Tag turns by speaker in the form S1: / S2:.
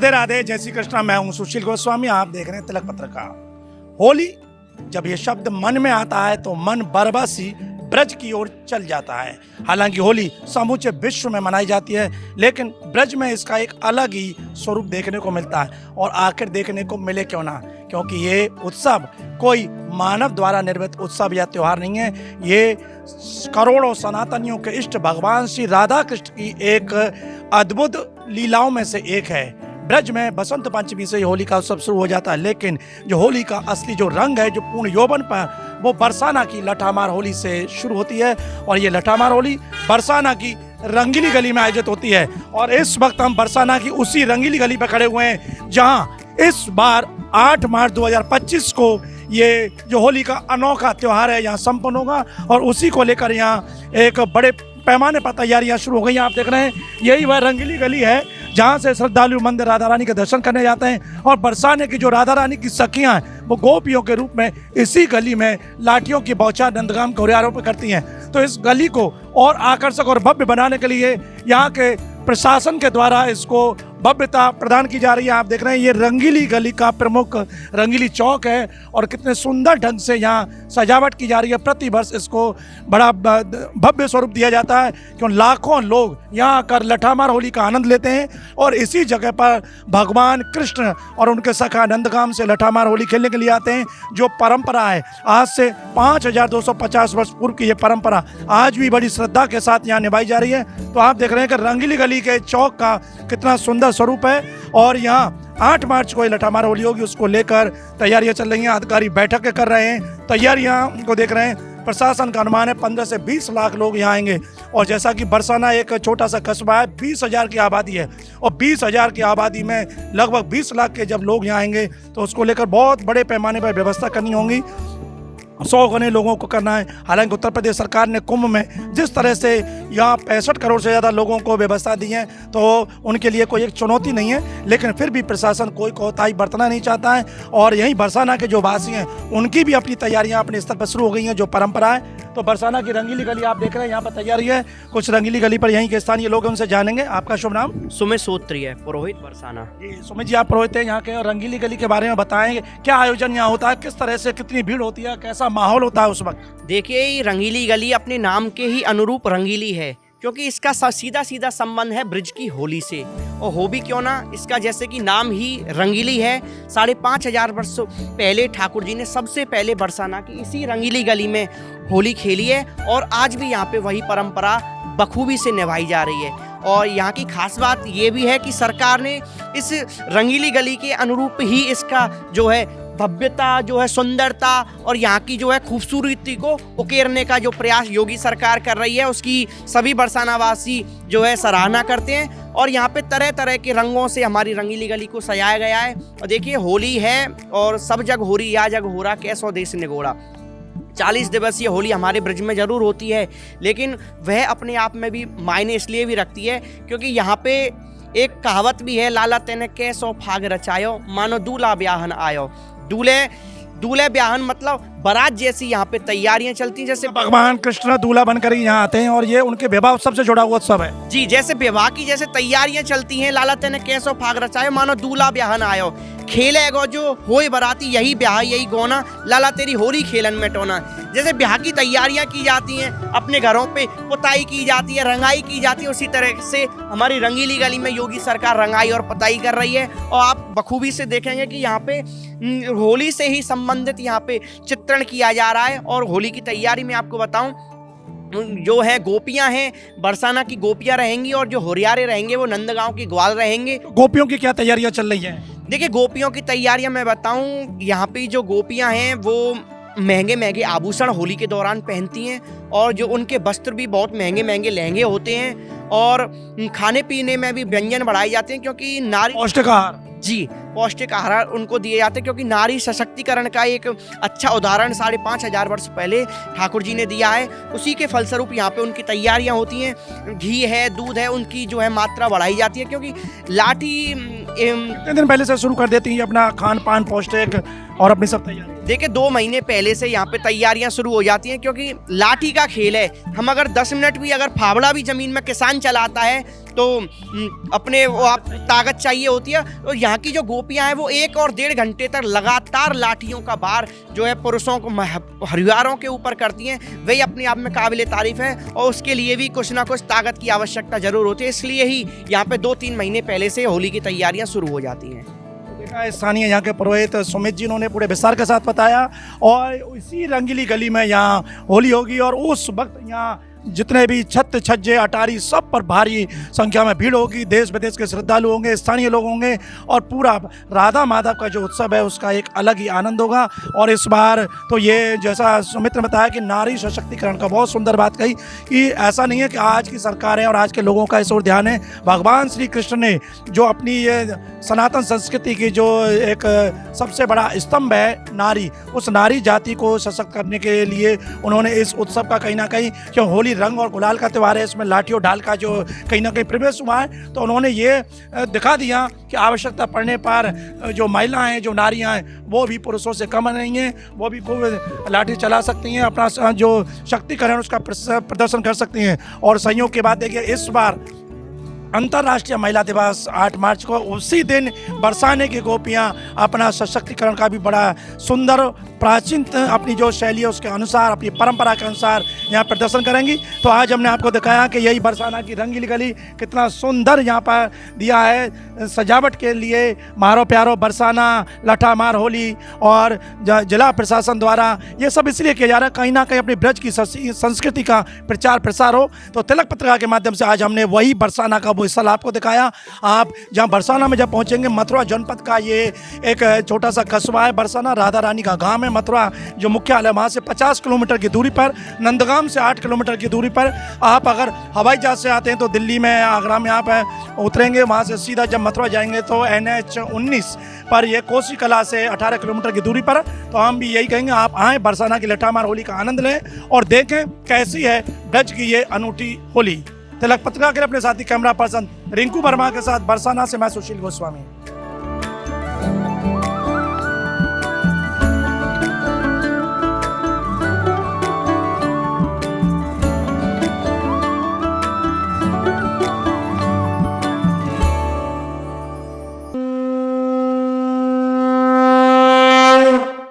S1: राधे राधे, जय श्री कृष्णा। मैं हूं सुशील गोस्वामी, आप देख रहे हैं तिलक पत्रिका। होली जब ये शब्द मन में आता है तो मन बरबसी ब्रज की ओर चल जाता है। हालांकि होली समूचे विश्व में मनाई जाती है, लेकिन ब्रज में इसका एक अलग ही स्वरूप देखने को मिलता है। और आखिर देखने को मिले क्यों ना, क्योंकि ये उत्सव कोई मानव द्वारा निर्मित उत्सव या त्योहार नहीं है। ये करोड़ों सनातनियों के इष्ट भगवान श्री राधा कृष्ण की एक अद्भुत लीलाओं में से एक है। ब्रज में बसंत पंचमी से होली का उत्सव शुरू हो जाता है, लेकिन जो होली का असली जो रंग है, जो पूर्ण यौवन पर, वो बरसाना की लठामार होली से शुरू होती है। और ये लठामार होली बरसाना की रंगीली गली में आयोजित होती है। और इस वक्त हम बरसाना की उसी रंगीली गली पर खड़े हुए हैं, जहां इस बार 8 मार्च 2025 को ये जो होली का अनोखा त्योहार है यहाँ संपन्न होगा। और उसी को लेकर यहाँ एक बड़े पैमाने पर तैयारियां शुरू हो गई हैं। आप देख रहे हैं, यही वह रंगीली गली है जहाँ से श्रद्धालु मंदिर राधा रानी के दर्शन करने जाते हैं। और बरसाने की जो राधा रानी की सखियां हैं, वो गोपियों के रूप में इसी गली में लाठियों की बौछार नंदगाम घोड़ियारों पर करती हैं। तो इस गली को और आकर्षक और भव्य बनाने के लिए यहाँ के प्रशासन के द्वारा इसको भव्यता प्रदान की जा रही है। आप देख रहे हैं, ये रंगीली गली का प्रमुख रंगीली चौक है और कितने सुंदर ढंग से यहाँ सजावट की जा रही है। प्रति वर्ष इसको बड़ा भव्य स्वरूप दिया जाता है, क्यों लाखों लोग यहाँ आकर लठामार होली का आनंद लेते हैं। और इसी जगह पर भगवान कृष्ण और उनके सखा नंदगाम से लठामार होली खेलने के लिए आते हैं। जो परंपरा है, आज से 5250 वर्ष पूर्व की ये परंपरा आज भी बड़ी श्रद्धा के साथ यहाँ निभाई जा रही है। तो आप देख रहे हैं कि रंगीली गली के चौक का कितना सुंदर स्वरूप है। और यहाँ 8 मार्च को लठामार होली होगी, उसको लेकर तैयारियां चल रही हैं। अधिकारी बैठक कर रहे हैं, तैयारियां को देख रहे हैं। प्रशासन का अनुमान है 15 से 20 लाख लोग यहाँ आएंगे। और जैसा कि बरसाना एक छोटा सा कस्बा है, 20,000 की आबादी है, और 20,000 की आबादी में लगभग 20 लाख के जब लोग यहाँ आएंगे तो उसको लेकर बहुत बड़े पैमाने पर व्यवस्था करनी होगी। 100 गुने लोगों को करना है। हालांकि उत्तर प्रदेश सरकार ने कुंभ में जिस तरह से यहाँ 65 करोड़ से ज़्यादा लोगों को व्यवस्था दी है, तो उनके लिए कोई एक चुनौती नहीं है। लेकिन फिर भी प्रशासन कोई कोताही बरतना नहीं चाहता है। और यहीं बरसाना के जो वासी हैं, उनकी भी अपनी तैयारियां अपने स्तर पर शुरू हो गई हैं, जो परंपरा है। तो बरसाना की रंगीली गली आप देख रहे हैं, यहाँ पर तैयारी है। कुछ रंगीली गली पर यहीं के स्थानीय लोग, उनसे जानेंगे। आपका शुभ नाम?
S2: सुमित सूत्री है, पुरोहित बरसाना।
S1: जी सुमित जी, आप पुरोहित हैं यहाँ के। और रंगीली गली के बारे में बताएंगे, क्या आयोजन यहाँ होता है, किस तरह से, कितनी भीड़ होती है, कैसा माहौल होता है उस वक्त?
S2: देखिए, ये रंगीली गली अपने नाम के ही अनुरूप रंगीली है, क्योंकि इसका सीधा सीधा संबंध है ब्रज की होली से। और हो भी क्यों ना, इसका जैसे कि नाम ही रंगीली है। 5,500 वर्ष पहले ठाकुर जी ने सबसे पहले बरसाना की इसी रंगीली गली में होली खेली है। और आज भी यहाँ पे वही परंपरा बखूबी से निभाई जा रही है। और यहाँ की खास बात ये भी है कि सरकार ने इस रंगीली गली के अनुरूप ही इसका जो है भव्यता, जो है सुंदरता और यहाँ की जो है खूबसूरती को उकेरने का जो प्रयास योगी सरकार कर रही है, उसकी सभी बरसानावासी जो है सराहना करते हैं। और यहाँ पे तरह तरह के रंगों से हमारी रंगीली गली को सजाया गया है। और देखिए, होली है और सब जग हो रही, या जग हो रहा, कैसो देश निगोड़ा। 40 दिवसीय होली हमारे ब्रज में जरूर होती है, लेकिन वह अपने आप में भी मायने इसलिए भी रखती है क्योंकि यहाँ पे एक कहावत भी है, लाला तेने कैसो फाग रचायो, मानो दूल्हा ब्याहन आयो। दूल्हे ब्याहन मतलब बारात जैसी यहाँ पे तैयारियां चलती हैं। जैसे
S1: भगवान कृष्ण दूल्हा बनकर ही यहाँ आते हैं और ये उनके विवाह उत्सव से जुड़ा हुआ उत्सव है।
S2: जी, जैसे विवाह की जैसे तैयारियां चलती हैं, लाला तेने कैसो फाग रचायो, मानो दूल्हा ब्याहन आयो। खेले गो जो होए बराती, यही ब्याह यही गोना, लाला तेरी होली खेलन में टोना। जैसे ब्याह की तैयारियां की जाती हैं, अपने घरों पे पुताई की जाती है, रंगाई की जाती है, उसी तरह से हमारी रंगीली गली में योगी सरकार रंगाई और पुताई कर रही है। और आप बखूबी से देखेंगे कि यहाँ पे होली से ही संबंधित यहाँ पे चित्रण किया जा रहा है। और होली की तैयारी में आपको बताऊं, जो है गोपियां हैं, बरसाना की गोपियां रहेंगी, और जो होरियारे रहेंगे वो नंदगांव की ग्वाल रहेंगे।
S1: गोपियों की क्या तैयारियां चल रही हैं?
S2: देखिए, गोपियों की तैयारियां मैं बताऊं, यहाँ पे जो गोपियां हैं वो महंगे महंगे आभूषण होली के दौरान पहनती हैं। और जो उनके वस्त्र भी बहुत महंगे महंगे लहंगे होते हैं। और खाने पीने में भी व्यंजन बढ़ाए जाते हैं, क्योंकि नारी
S1: पौष्टिक आहार।
S2: जी, पौष्टिक आहार उनको दिए जाते हैं, क्योंकि नारी सशक्तिकरण का एक अच्छा उदाहरण 5,500 वर्ष पहले ठाकुर जी ने दिया है। उसी के फलस्वरूप यहाँ पे उनकी तैयारियाँ होती हैं। घी है, दूध है, उनकी जो है मात्रा बढ़ाई जाती है, क्योंकि लाठी
S1: कितने दिन पहले से शुरू कर देती हैं अपना खान पान पौष्टिक और अपनी सब तैयारी?
S2: देखिए 2 महीने पहले से यहाँ पे तैयारियां शुरू हो जाती हैं, क्योंकि लाठी का खेल है। हम अगर 10 मिनट भी अगर फावड़ा भी जमीन में किसान चलाता है तो अपने वो आप ताकत चाहिए होती है। तो यहाँ की जो गोपियां हैं वो 1 और 1.5 घंटे तक लगातार लाठियों का भार जो है पुरुषों को हरिवारों के ऊपर करती हैं। वही अपने आप में काबिले तारीफ है, और उसके लिए भी कुछ ना कुछ ताकत की आवश्यकता जरूर होती है। इसलिए ही यहाँ पे 2-3 महीने पहले से होली की तैयारियां शुरू हो जाती हैं।
S1: स्थानीय यहाँ के पुरोहित सुमित जी इन्होंने पूरे विस्तार के साथ बताया, और इसी रंगीली गली में यहाँ होली होगी, और उस वक्त यहाँ जितने भी छत छज्जे अटारी सब पर भारी संख्या में भीड़ होगी। देश विदेश के श्रद्धालु होंगे, स्थानीय लोग होंगे, और पूरा राधा माधव का जो उत्सव है उसका एक अलग ही आनंद होगा। और इस बार तो ये जैसा सुमित ने बताया कि नारी सशक्तिकरण का बहुत सुंदर बात कही कि ऐसा नहीं है कि आज की सरकारें और आज के लोगों का इस ओर ध्यान है। भगवान श्री कृष्ण ने जो अपनी ये सनातन संस्कृति की जो एक सबसे बड़ा स्तंभ है नारी, उस नारी जाति को सशक्त करने के लिए उन्होंने इस उत्सव का कहीं ना कहीं, क्यों होली रंग और गुलाल का त्यौहार है, इसमें लाठी और ढाल का जो कहीं ना कहीं प्रवेश हुआ है, तो उन्होंने ये दिखा दिया कि आवश्यकता पड़ने पर जो महिलाएं, जो नारियां हैं, वो भी पुरुषों से कम नहीं हैं, वो भी खूब लाठी चला सकती हैं, अपना जो शक्तिकरण उसका प्रदर्शन कर सकती हैं। और संयोग की बात देखिए, इस बार अंतर्राष्ट्रीय महिला दिवस 8 मार्च को, उसी दिन बरसाने की गोपियां अपना सशक्तिकरण का भी बड़ा सुंदर प्राचीन अपनी जो शैली है उसके अनुसार, अपनी परंपरा के अनुसार यहाँ प्रदर्शन करेंगी। तो आज हमने आपको दिखाया कि यही बरसाना की रंगीली गली कितना सुंदर यहाँ पर दिया है सजावट के लिए। मारो प्यारो बरसाना, लठा मार होली, और जिला प्रशासन द्वारा ये सब इसलिए किया जा रहा है कहीं ना कहीं अपनी ब्रज की संस्कृति का प्रचार प्रसार हो। तो तिलक पत्रिका के माध्यम से आज हमने वही बरसाना का वो स्थल आपको दिखाया। आप जहाँ बरसाना में जब पहुँचेंगे, मथुरा जनपद का ये एक छोटा सा कस्बा है बरसाना, राधा रानी का गाँव है। मथुरा जो मुख्यालय वहाँ से 50 किलोमीटर की दूरी पर, नंदगाम से 8 किलोमीटर की दूरी पर। आप अगर हवाई जहाज से आते हैं तो दिल्ली में, आगरा में आप उतरेंगे, वहाँ से सीधा जब मथुरा जाएंगे तो NH-19 पर ये कोसी कला से 18 किलोमीटर की दूरी पर। तो हम भी यही कहेंगे, आप आएँ, बरसाना की लठामार होली का आनंद लें और देखें कैसी है ब्रज की ये अनूठी होली। तिलक पत्रिका के अपने साथी कैमरा पर्सन रिंकू वर्मा के साथ बरसाना से मैं सुशील गोस्वामी।